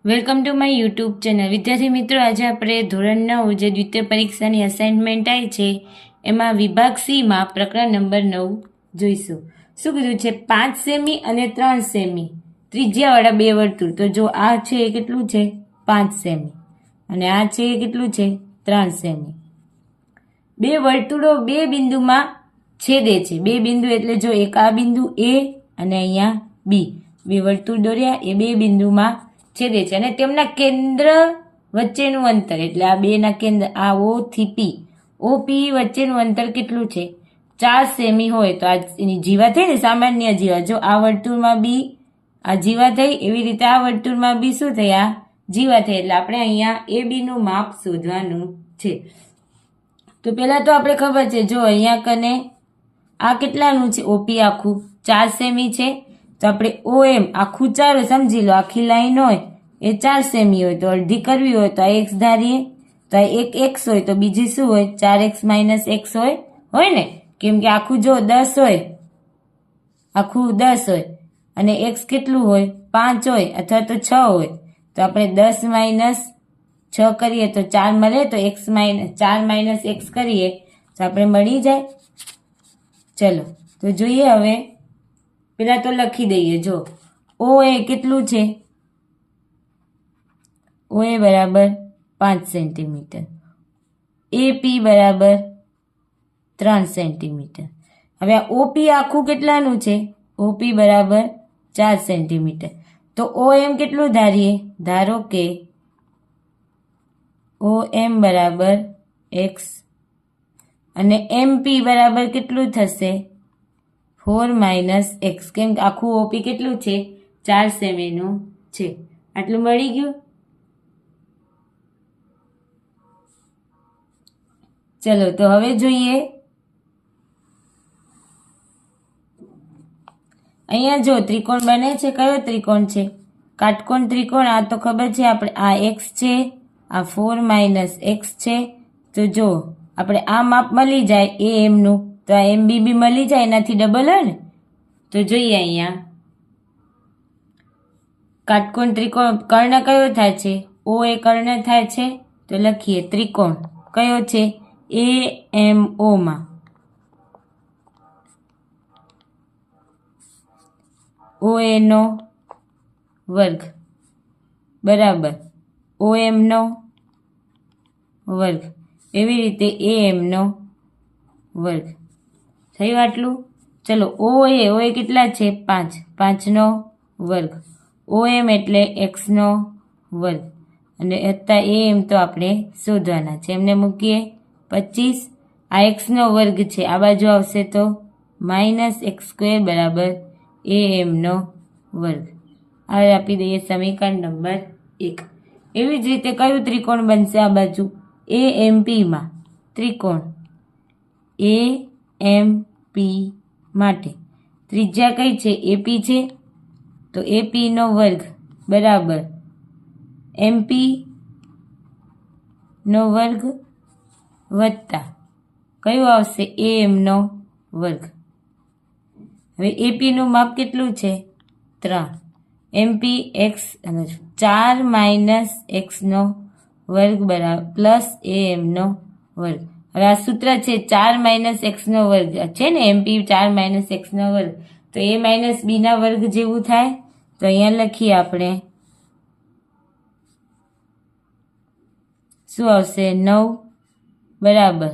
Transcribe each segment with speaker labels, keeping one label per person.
Speaker 1: Welcome to my YouTube channel. વિદ્યાર્થી મિત્રો, આજે આપણે ધોરણ 9 જે દ્વિતીય પરીક્ષાની અસાઇનમેન્ટ આવી છે એમાં વિભાગ સીમાં પ્રકરણ નંબર 9 જોઈશું. શું કીધું છે? 5 સેમી અને 3 સેમી ત્રિજ્યાવાળા બે વર્તુળ. તો જો આ છે એ કેટલું છે? 5 સેમી અને આ છે એ કેટલું છે? 3 સેમી. બે વર્તુળો બે બિંદુમાં છેદે છે. બે બિંદુ એટલે જો એક આ બિંદુ A અને અહીંયા B. બે વર્તુળ દોર્યા એ બે બિંદુમાં છેદે છે અને તેમના કેન્દ્ર વચ્ચેનું અંતર એટલે આ બેના કેન્દ્ર આ O થી P OP વચ્ચેનું અંતર કેટલું છે? 4 સેમી હોય તો આ એની જીવા થઈ ને, સામાન્ય જીવા. જો આ વર્તુળમાં B આ જીવા થઈ, એવી રીતે આ વર્તુળમાં B શું થઈ? આ જીવા થઈ. એટલે આપણે અહીંયા AB નું માપ શોધવાનું છે. તો પહેલા તો આપણે ખબર છે, જો અહીંયા કને આ કેટલાનું છે? OP આખું 4 સેમી છે. તો આપણે OM આખું 4 સમજી લો, આખી લાઈન હોય એ 4 સેમી હોય તો અડધી કરવી હોય તો આ x ધારીએ. તો આ એક x હોય તો બીજી શું હોય? 4x - x હોય ને, કેમ કે આખું જો 10 હોય, આખું 10 હોય અને x કેટલું હોય? 5 હોય અથવા તો 6 હોય. તો આપણે 10 - 6 કરીએ તો 4 મળે. તો 4 - x કરીએ તો આપણે મળી જાય. ચલો તો જોઈએ. હવે પેલા તો લખી દઈએ. જો OA કેટલું છે? OA બરાબર 5 સેન્ટીમીટર, AP બરાબર 3 સેન્ટીમીટર. હવે આ OP આખું કેટલાનું છે? OP બરાબર 4 સેન્ટીમીટર. તો OM કેટલું ધારીએ? ધારો કે OM બરાબર x અને MP બરાબર કેટલું થશે? 4 - x. કેમ કે આખું OP કેટલું છે? 4 સેમીનું છે. આટલું મળી ગયું. ચલો તો હવે જોઈએ. અહીંયા જો ત્રિકોણ બને છે. કયો ત્રિકોણ છે? કાટકોણ ત્રિકોણ. આ તો ખબર છે આપણે. આ x છે, આ 4 - x છે. તો જો આપણે આ માપ મળી જાય AM નું, તો આ MB બી મળી જાય, એનાથી ડબલ હોય ને. તો જોઈએ અહીંયા કાટકોણ ત્રિકોણ કર્ણ કયો થાય છે? OA કર્ણ થાય છે. તો લખીએ ત્રિકોણ કયો છે? AMO માં OA નો વર્ગ બરાબર OM નો વર્ગ, એવી રીતે AM નો વર્ગ. થયું આટલું? ચલો OA કેટલા છે? 5. 5 નો વર્ગ. OM એટલે x નો વર્ગ અને વત્તા AM તો આપણે શોધવાના છે. એમને મૂકીએ 25. આ x નો વર્ગ છે, આ બાજુ આવશે તો -x² બરાબર AM નો વર્ગ. હવે આપી દઈએ સમીકરણ નંબર 1. એવી જ રીતે કયું ત્રિકોણ બનશે આ બાજુ? AMP માં ત્રિકોણ AMP માટે ત્રિજ્યા કઈ છે? AP છે. તો AP નો વર્ગ બરાબર MP નો વર્ગ વત્તા કયું આવશે? AM નો વર્ગ. હવે AP નું માપ કેટલું છે? 3. MP x અને 4 - x નો વર્ગ બરાબર પ્લસ AM નો વર્ગ. હવે આ સૂત્ર છે 4 - x નો વર્ગ છે ને, MP 4 - x નો વર્ગ. તો A - b ના વર્ગ જેવું થાય. તો અહીંયા લખીએ આપણે શું આવશે? 9 બરાબર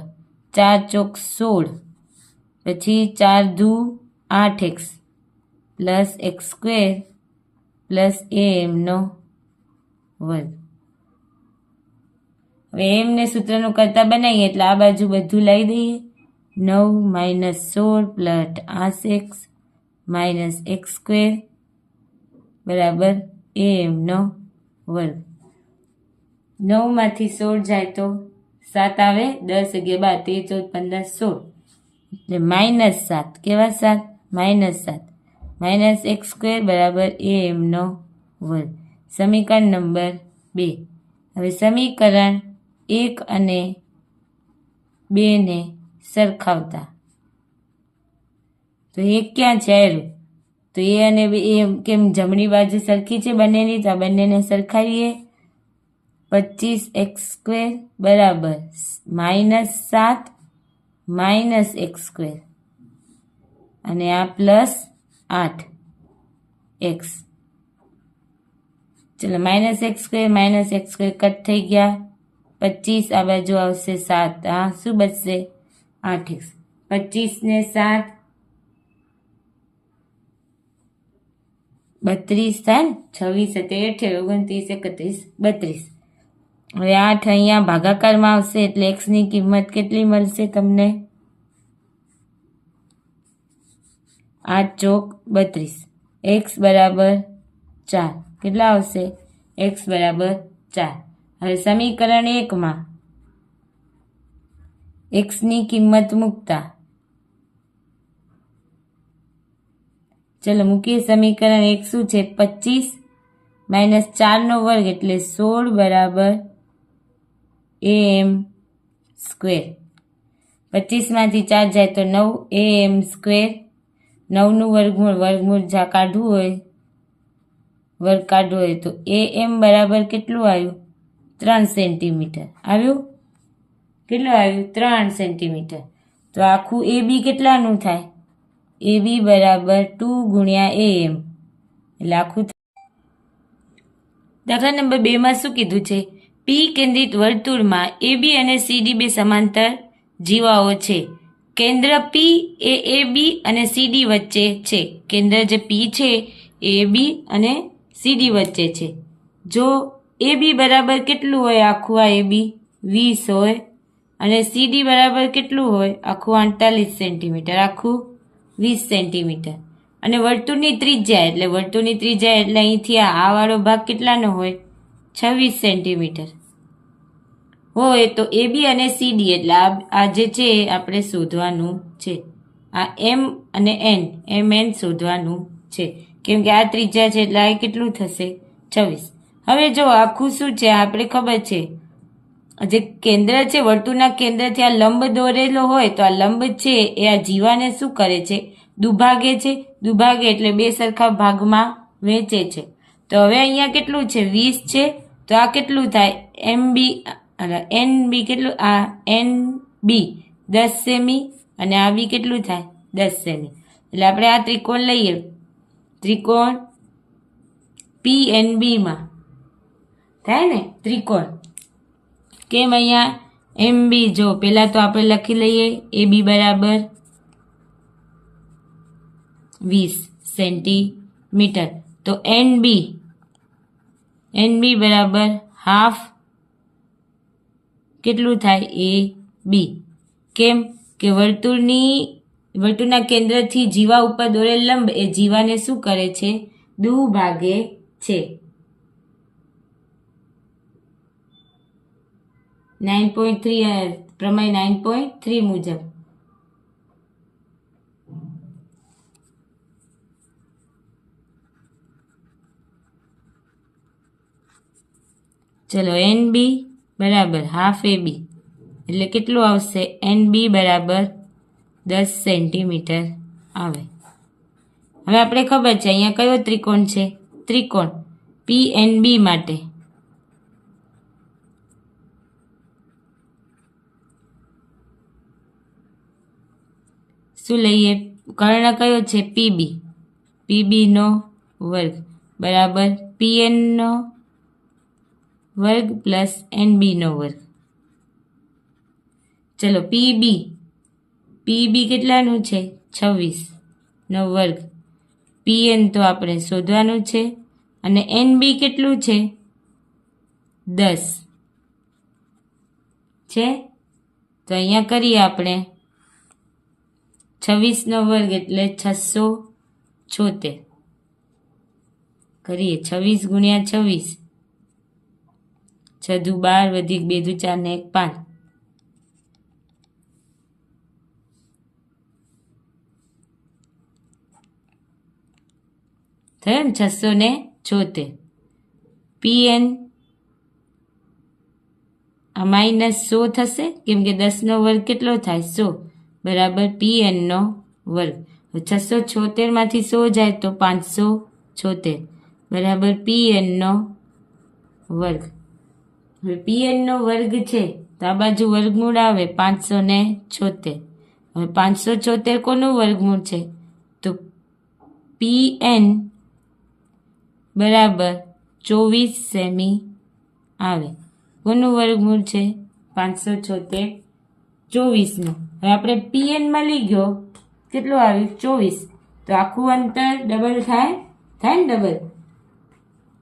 Speaker 1: 4 ચોક 16 પછી 4 દુ 8x plus x² plus AM નો વર્ગ. હવે AM ને સૂત્રનું કરતા બનાવીએ એટલે આ બાજુ બધું લઈ દઈએ. 9 - 16 પ્લસ 8x માઇનસ x² બરાબર AM નો વર્ગ. 9 માંથી 16 જાય તો 7 આવે. 10 × 12 13 14 15 16 એટલે -7. કેવા 7? -7 x² બરાબર AM નો વર્ગ. સમીકરણ નંબર 2. હવે સમીકરણ 1 અને 2 ને સરખાવતા તો 1 ક્યાં છે? તો એ અને એ કેમ જમણી બાજુ સરખી છે બંનેની, તો આ બંનેને સરખાવીએ. 25x² બરાબર -7 -x², અને આ +8x. ચલો -x² કટ થઈ ગયા. 25 આ બાજુ આવશે 7, આ શું બચશે 8x. 25 ને 7 32 થાય ને, 26 28 29 31 32. હવે 8 અહીંયા ભાગાકારમાં આવશે એટલે x ની કિંમત કેટલી મળશે તમને? 8 ચોક 32, x બરાબર 4. કેટલા આવશે? x બરાબર 4. હવે સમીકરણ 1 માં x ની કિંમત મૂકતા, ચલો મૂકીએ. સમીકરણ 1 શું છે? 25 - 4 નો વર્ગ એટલે 16 બરાબર am². 25 માંથી 4 જાય તો 9 am². 9 નું વર્ગમૂળ કાઢવું હોય, વર્ગ કાઢવો હોય તો am બરાબર કેટલું આવ્યું? 3 સેન્ટીમીટર આવ્યું. કેટલું આવ્યું? 3 સેન્ટીમીટર. તો આખું AB કેટલાનું થાય? AB બરાબર 2 × am, એટલે આખું. દાખલા નંબર 2 માં શું કીધું છે? P કેન્દ્રિત વર્તુળમાં AB અને CD બે સમાંતર જીવાઓ છે. કેન્દ્ર P એ AB અને CD વચ્ચે છે. કેન્દ્ર જે P છે એ AB અને CD વચ્ચે છે. જો AB બરાબર કેટલું હોય? આખું આ AB 20 હોય, અને CD બરાબર કેટલું હોય? આખું 48 સેન્ટીમીટર, આખું 20 સેન્ટીમીટર. અને વર્તુળની ત્રિજ્યા એટલે અહીંથી આ વાળો ભાગ કેટલાનો હોય? 26 સેન્ટીમીટર હોય. તો AB અને CD એટલે આ જે છે આપણે શોધવાનું છે. આ M અને N શોધવાનું છે, કેમ કે આ ત્રિજ્યા છે એટલે આ કેટલું થશે? 26. હવે જો આખું શું છે આપણે ખબર છે, જે કેન્દ્ર છે વર્તુળના કેન્દ્રથી આ લંબ દોરેલો હોય તો આ લંબ છે એ આ જીવાને શું કરે છે? દુભાગે છે. દુભાગે એટલે બે સરખા ભાગમાં વહેંચે છે. તો હવે અહીંયા કેટલું છે? 20 છે. તો આ કેટલું થાય? NB કેટલું? આ NB 10 સેમી, અને આ બી કેટલું થાય? 10 સેમી. એટલે આપણે આ ત્રિકોણ લઈએ. ત્રિકોણ PNB માં થાય ને ત્રિકોણ. કેમ અહીંયા MB? જો પેલા તો આપણે લખી લઈએ AB બરાબર 20 સેન્ટીમીટર. તો NB બરાબર હાફ કેટલું થાય? AB. કેમ કે વર્તુળના કેન્દ્રથી જીવા ઉપર દોરેલ લંબ એ જીવાને શું કરે છે? દુભાગે છે. 9.3 પ્રમેય 9.3 મુજબ. ચલો NB બરાબર હાફ AB એટલે કેટલું આવશે? NB બરાબર 10 સેન્ટીમીટર આવે. હવે આપણે ખબર છે અહીંયા કયો ત્રિકોણ છે? ત્રિકોણ PNB માટે શું લઈએ? કર્ણ કયો છે? PB. PB નો વર્ગ બરાબર PN નો વર્ગ પ્લસ NB નો વર્ગ. ચલો PB કેટલાનું છે? 26 નો વર્ગ. PN તો આપણે શોધવાનું છે, અને NB કેટલું છે? 10 છે. તો અહીંયા કરીએ આપણે 26 નો વર્ગ એટલે 676 કરીએ. 26 × 26 6 દુ 12 વધી 2 દુ 4 ને 1 5. થયો ને 676. PN આ -100 થશે, કેમ કે 10 નો વર્ગ કેટલો થાય? 100 બરાબર PN નો વર્ગ. 676 માંથી 100 જાય તો 576 બરાબર PN નો વર્ગ. હવે PN નો વર્ગ છે તો આ બાજુ વર્ગમૂળ આવે 576. હવે 576 કોનું વર્ગમૂળ છે તો PN બરાબર 24 સેમી આવે. કોનું વર્ગમૂળ છે 576 24નું. હવે આપણે PN મળી ગયો કેટલું આવ્યું 24. તો આખું અંતર ડબલ થાય ને ડબલ.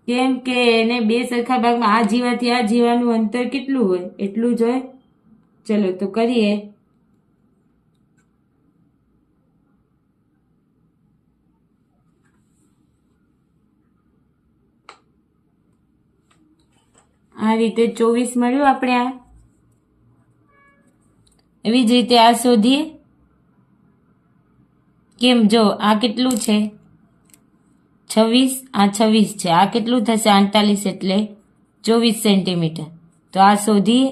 Speaker 1: કેમ કે એને બે સરખા ભાગમાં આ જીવાથી આ જીવાનું અંતર કેટલું હોય એટલું જ હોય. ચલો તો કરીએ. આ રીતે 24 મળ્યું આપણે. આ એવી જ રીતે આ શોધીએ. કેમ જો આ કેટલું છે 26, આ 26 છે, આ કેટલું થશે 48 એટલે 24 સેન્ટીમીટર. તો આ શોધીએ.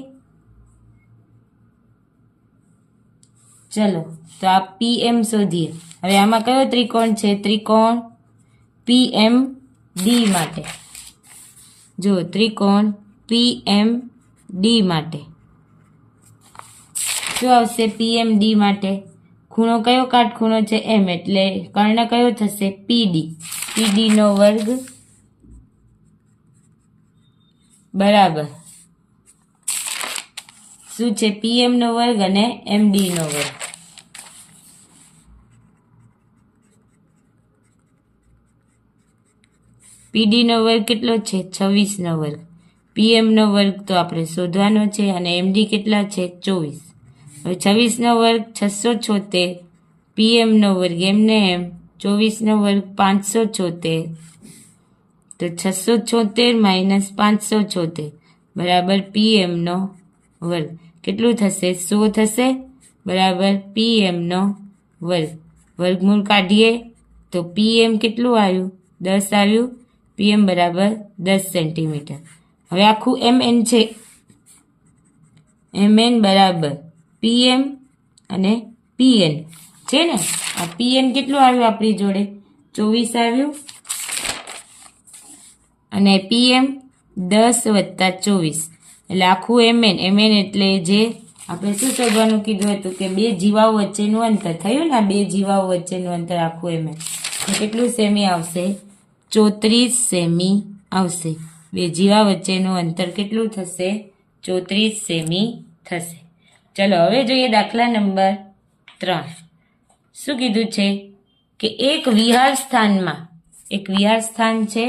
Speaker 1: ચલો તો આ PM શોધીએ. હવે આમાં કયો ત્રિકોણ છે ત્રિકોણ PMD માટે. જો ત્રિકોણ PMD માટે શું આવશે PMD માટે ખૂણો કયો કાટખૂણો છે M એટલે કર્ણ કયો થશે PD નો વર્ગ બરાબર શું છે PM નો વર્ગ અને MD નો વર્ગ. PD નો વર્ગ કેટલો છે 26 નો વર્ગ. PM નો વર્ગ તો આપણે શોધવાનો છે અને MD કેટલા છે 24. હવે 26 નો વર્ગ 676, PM નો વર્ગ એમને એમ 24 નો વર્ગ 576. તો 676 માઇનસ 576 બરાબર PM નો વર્ગ કેટલું થશે 100 થશે બરાબર PM નો વર્ગ. વર્ગમૂળ કાઢીએ તો PM કેટલું આવ્યું 10 આવ્યું. PM બરાબર 10 સેન્ટીમીટર. હવે આખું MN છે MN બરાબર PM અને PN છે ને. આ PN કેટલું આવ્યું આપણી જોડે 24 આવ્યું અને PM 10 વત્તા 24 એટલે આખું MN એટલે જે આપણે શું શોધવાનું કીધું હતું કે બે જીવાઓ વચ્ચેનું અંતર થયું ને. બે જીવાઓ વચ્ચેનું અંતર આખું MN કેટલું સેમી આવશે 34 સેમી આવશે. બે જીવા વચ્ચેનું અંતર કેટલું થશે 34 સેમી થશે. ચલો હવે જોઈએ દાખલા નંબર 3. શું કીધું છે કે એક વિહાર સ્થાન છે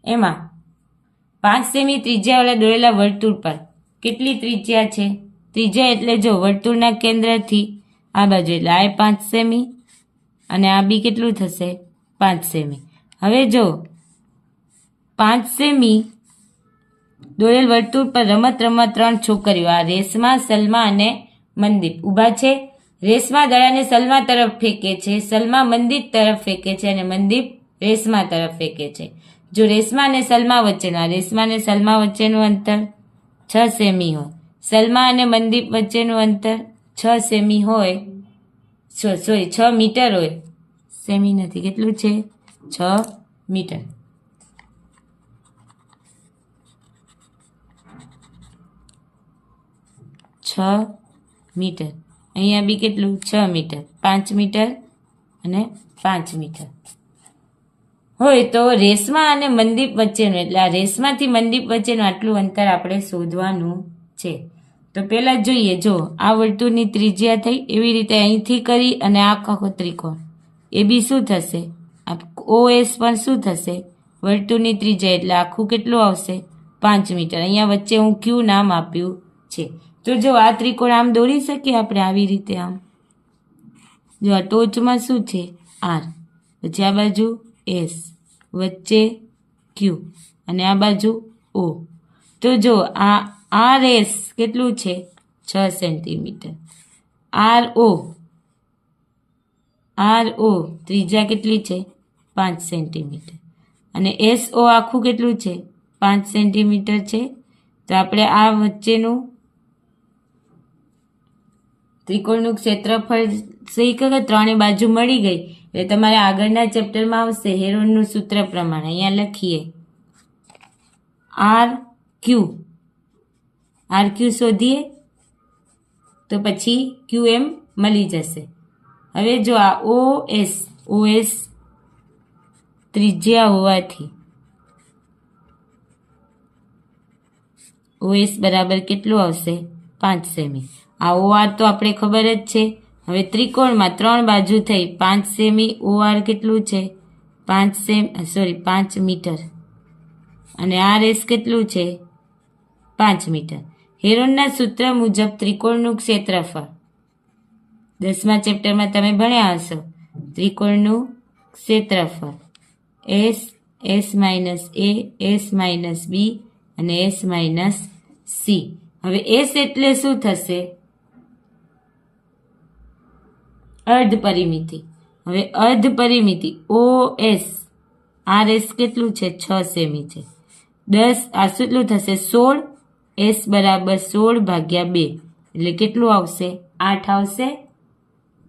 Speaker 1: એમાં 5 સેમી ત્રિજ્યાવાળા દોરેલા વર્તુળ પર કેટલી ત્રિજ્યા છે. ત્રિજ્યા એટલે જો વર્તુળના કેન્દ્રથી આ બાજુ એટલે આ 5 સેમી અને આ બી કેટલું થશે 5 સેમી. હવે જો 5 સેમી દોરેલ વર્તુળ પર રમત 3 છોકરીઓ આ રેશમા સલમા અને મનદીપ ઊભા છે. રેશમા દડાને સલમા તરફ ફેંકે છે, સલમા મનદીપ તરફ ફેંકે છે અને મનદીપ રેશમા તરફ ફેંકે છે. જો રેશમા અને સલમા વચ્ચેનું અંતર 6 સેમી હોય, સલમા અને મનદીપ વચ્ચેનું અંતર 6 સેમી હોય 6 મીટર હોય. સેમી નથી કેટલું છે 6 મીટર. મીટર અહીંયા બી કેટલું 6 મીટર 5 મીટર અને 5 મીટર હોય તો રેશમા અને મનદીપ વચ્ચેનું એટલે આ રેશમાથી મનદીપ વચ્ચેનું આટલું અંતર આપણે શોધવાનું છે. તો પહેલા જોઈએ જો આ વર્તુળની ત્રિજ્યા થઈ એવી રીતે અહીંથી કરી અને આ આખો ત્રિકોણ એ બી શું થશે OS પણ શું થશે વર્તુળની ત્રિજ્યા એટલે આખું કેટલું આવશે 5 મીટર. અહીંયા વચ્ચે હું Q નામ આપ્યું છે. તો જો આ ત્રિકોણ આમ દોરી શકીએ આપણે આવી રીતે આમ. જો આ ટોચમાં શું છે R, પછી આ બાજુ S, વચ્ચે Q અને આ બાજુ O. તો જો આ RS કેટલું છે 6 સેન્ટીમીટર. RO ત્રિજ્યા કેટલી છે 5 સેન્ટીમીટર અને SO આખું કેટલું છે 5 સેન્ટીમીટર છે. તો આપણે આ વચ્ચેનું ત્રિકોણનું ક્ષેત્રફળ સહી કરે 3 બાજુ મળી ગઈ એટલે તમારે આગળના ચેપ્ટરમાં આવશે હેરોનનું સૂત્ર પ્રમાણે. અહીંયા લખીએ આર ક્યુ શોધીએ તો પછી QM મળી જશે. હવે જો આ OS ત્રિજ્યા હોવાથી OS બરાબર કેટલું આવશે? 5 સેમી. આ OR તો આપણે ખબર જ છે. હવે ત્રિકોણમાં 3 બાજુ થઈ 5 સેમી. OR કેટલું છે? 5 મીટર. અને RS કેટલું છે? 5 મીટર. હેરોનના સૂત્ર મુજબ ત્રિકોણનું ક્ષેત્રફળ 10મા ચેપ્ટરમાં તમે ભણ્યા હશો. ત્રિકોણનું ક્ષેત્રફળ S minus A, S minus B અને S માઇનસ C. હવે S એટલે શું થશે? અર્ધ પરિમિતિ. હવે અર્ધ પરિમિતિ OS RS કેટલું છે? 6 સેમી છે. 10 આ કેટલું થશે? 16. S બરાબર 16 ભાગ્યા 2 એટલે કેટલું આવશે? 8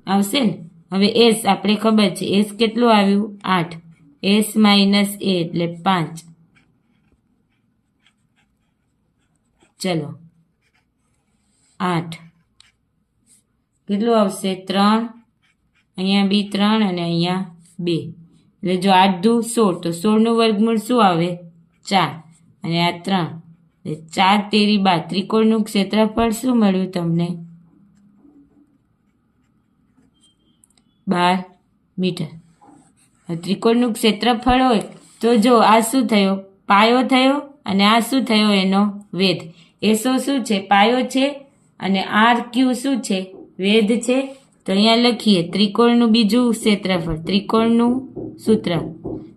Speaker 1: આવશે ને. હવે S આપણે ખબર છે. S કેટલું આવ્યું? 8. S માઇનસ A એટલે 5. ચલો 8 કેટલું આવશે? 3. અહીંયા બી 3 અને અહીંયા 2 એટલે જો 8 દુ 16 તો 16નું વર્ગમૂળ શું આવે? 4 અને આ 3 4 તેરી 12. ત્રિકોણનું ક્ષેત્રફળ શું મળ્યું તમને? 12 મીટર. ત્રિકોણનું ક્ષેત્રફળ હોય તો જો આ શું થયો? પાયો થયો અને આ શું થયો? એનો વેધ. એસો શું છે? પાયો છે અને RQ શું છે? વેધ છે. તો અહીંયા લખીએ ત્રિકોણનું બીજું ક્ષેત્રફળ. ત્રિકોણનું સૂત્ર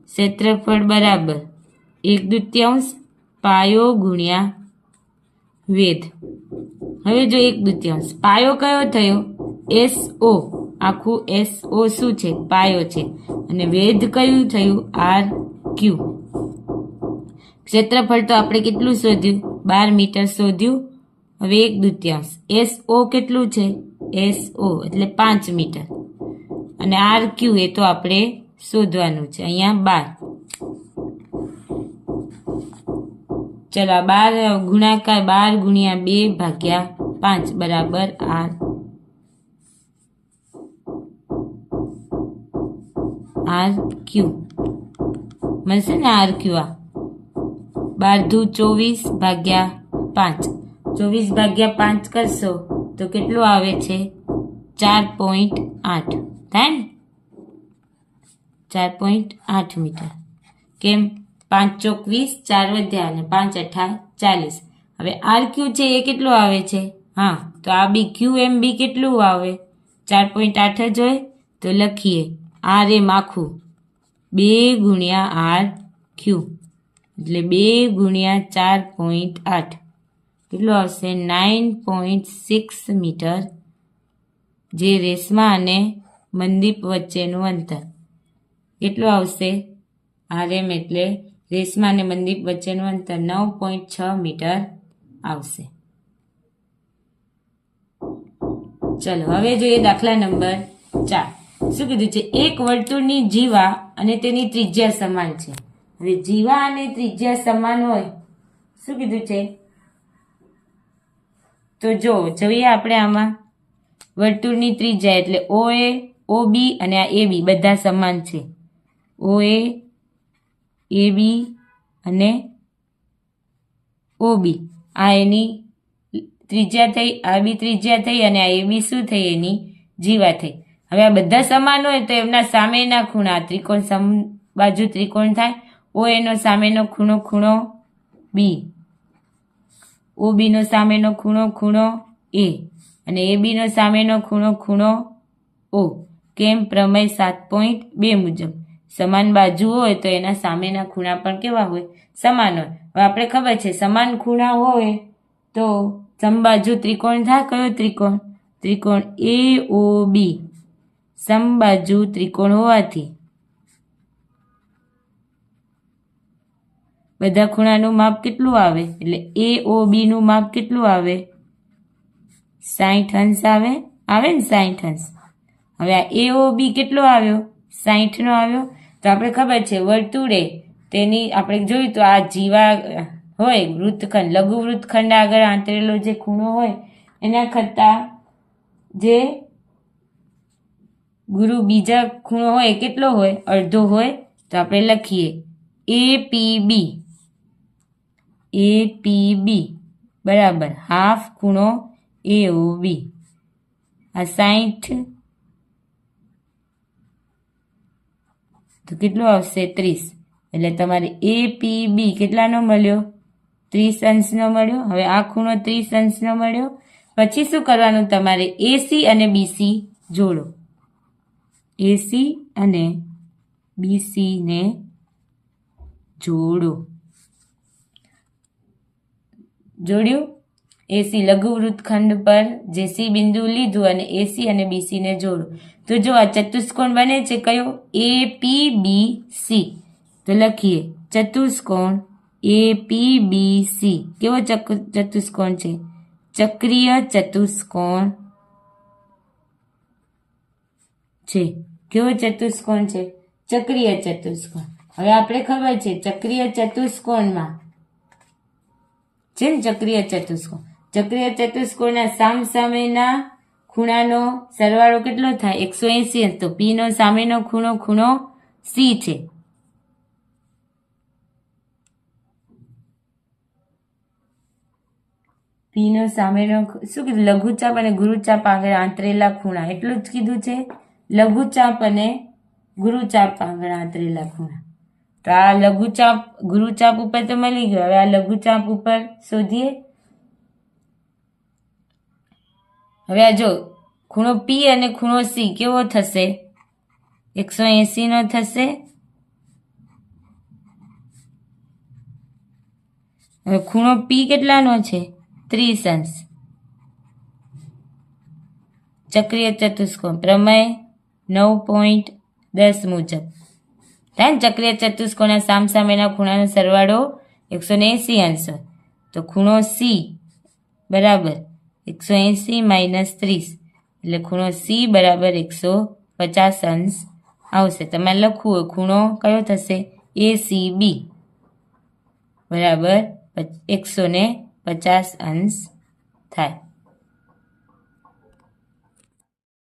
Speaker 1: ક્ષેત્રફળ બરાબર 1/2 પાયો ગુણ્યા વેધ. હવે જો 1/2 પાયો કયો થયો? SO. આખું SO શું છે? પાયો છે. અને વેધ કયું થયું? RQ. ક્ષેત્રફળ તો આપણે કેટલું શોધ્યું? 12 મીટર શોધ્યું. હવે 1/2 SO કેટલું છે? SO એટલે 5 મીટર. અને RQ એ તો આપણે શોધવાનું છે. અહીંયા 12. ચલો 12 ગુણાકાર 12 ગુણ્યા 2 ભાગ્યા 5 બરાબર RQ મળશે ને. RQ આ 12 દુ 24 ભાગ્યા 5. 24 ભાગ્યા 5 કરશો તો કેટલું આવે છે? 4.8 થાય ને. 4.8 મીટર. કેમ? 5 ચોક 20, 4 વધ્યા અને 5 અઠા 40. હવે RQ છે એ કેટલું આવે છે? હા, તો આ બી QMB કેટલું આવે? 4.8 જ હોય. તો લખીએ RM આખું 2 ગુણ્યા RQ એટલે 2 ગુણ્યા 4.8 કેટલું આવશે? 9.6 મીટર. જે રેશમા અને મનદીપ વચ્ચેનું અંતર કેટલું આવશે? RM એટલે રેશમા અને મનદીપ વચ્ચેનું અંતર 9.6 મીટર આવશે. ચલો હવે જોઈએ દાખલા નંબર 4. શું કીધું છે? એક વર્તુળની જીવા અને તેની ત્રિજ્યા સમાન છે. હવે જીવા અને ત્રિજ્યા સમાન હોય શું કીધું છે? તો જો જોઈએ આપણે આમાં વર્તુળની ત્રિજ્યા એટલે OA, OB અને આ AB બધા સમાન છે. OA, AB અને OB આ એની ત્રિજ્યા થઈ, આ બી ત્રિજ્યા થઈ અને આ AB શું થઈ? એની જીવા થઈ. હવે આ બધા સમાન હોય તો એમના સામેના ખૂણા ત્રિકોણ સમબાજુ ત્રિકોણ થાય. OA નો સામેનો ખૂણો B, OB નો સામેનો ખૂણો A અને AB નો સામેનો ખૂણો O. કેમ? પ્રમેય 7.2 મુજબ સમાન બાજુ હોય તો એના સામેના ખૂણા પણ કેવા હોય? સમાન હોય. હવે આપણે ખબર છે સમાન ખૂણા હોય તો સમબાજુ ત્રિકોણ થાય. કયો ત્રિકોણ? ત્રિકોણ AOB. સમબાજુ ત્રિકોણ હોવાથી બધા ખૂણાનું માપ કેટલું આવે? એટલે AOB નું માપ કેટલું આવે? 60 અંશ આવે ને 60 અંશ. હવે આ AOB કેટલો આવ્યો? 60 આવ્યો. તો આપણે ખબર છે વર્તુળે તેની આપણે જોયું તો આ જીવા હોય વૃત્તખંડ, લઘુ વૃત્તખંડ આગળ આંતરેલો જે ખૂણો હોય એના કરતાં જે ગુરુ બીજા ખૂણો હોય કેટલો હોય? અડધો હોય. તો આપણે લખીએ APB બરાબર હાફ ખૂણો AOB. આ 60 તો કેટલું આવશે? 30. એટલે તમારે APB કેટલાનો મળ્યો? 30 અંશનો મળ્યો. હવે આ ખૂણો 30 અંશનો મળ્યો. પછી શું કરવાનું? તમારે AC અને BC જોડો. AC અને BC ને જોડો. જોડ્યું? AC લઘુ વૃત્તખંડ પર જે C બિંદુ લીધું અને AC અને BC ને જોડો. તો જો આ ચતુષ્કોણ બને છે કયો? APBC. તો લખીએ ચતુષ્કોણ APBC. કેવો ચતુષ્કોણ છે? ચક્રીય ચતુષ્કોણ છે. કેવો ચતુષ્કોણ છે? ચક્રીય ચતુષ્કોણ. હવે આપણે ખબર છે ચક્રીય ચતુષ્કોણમાં છે ને ચક્રીય ચતુષ્કોણના સામસામેના ખૂણાનો સરવાળો કેટલો થાય? 180. તો P નો સામેનો ખૂણો C છે. P નો સામેનો શું કીધું? લઘુચાપ અને ગુરુચાપ આગળ આંતરેલા ખૂણા એટલું જ કીધું છે. લઘુચાપ અને ગુરુચાપ આગળ આંતરેલા ખૂણા. તો આ લઘુચાપ ગુરુચાપ ઉપર તો મળી ગયો. હવે આ લઘુચાપ ઉપર શોધીએ. હવે આ જો ખૂણો P અને ખૂણો C કેવો થશે? 180 નો થશે. હવે ખૂણો P કેટલાનો છે? 30 અંશ. ચક્રીય ચતુષ્કોણ પ્રમેય 9.10 મુજબ થાય ને ચક્રીય ચતુષ્કોણના સામસામેના ખૂણાનો સરવાળો 180 અંશ. તો ખૂણો C બરાબર 180 - 30 એટલે ખૂણો C બરાબર 150 અંશ આવશે. તમારે લખવું હોય ખૂણો કયો થશે? ACB બરાબર 150 અંશ થાય.